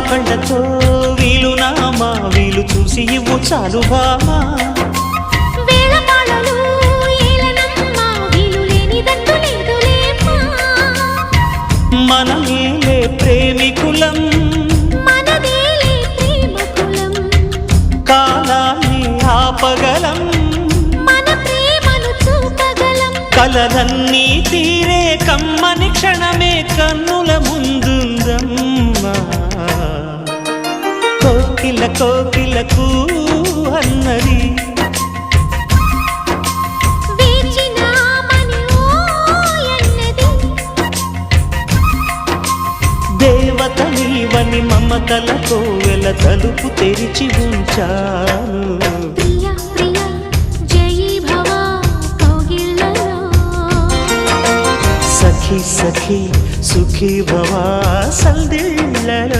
కళ్ళతో వీలు నామా వీలు చూసి ఇవ్వు చాలు భామా మనమేలే ప్రేమికులం కాలాన్ని ఆపగలం కలలన్నీ తీరే కమ్మని క్షణమే కన్నుల ముందుందమ్మా కోకిల కోకిలకు అన్నది దేవత నీవని మమతల కోవెల తలుపు తెరిచి ఉంచాను సఖీ సఖీ సుఖీ భవా సందిళ్ళలో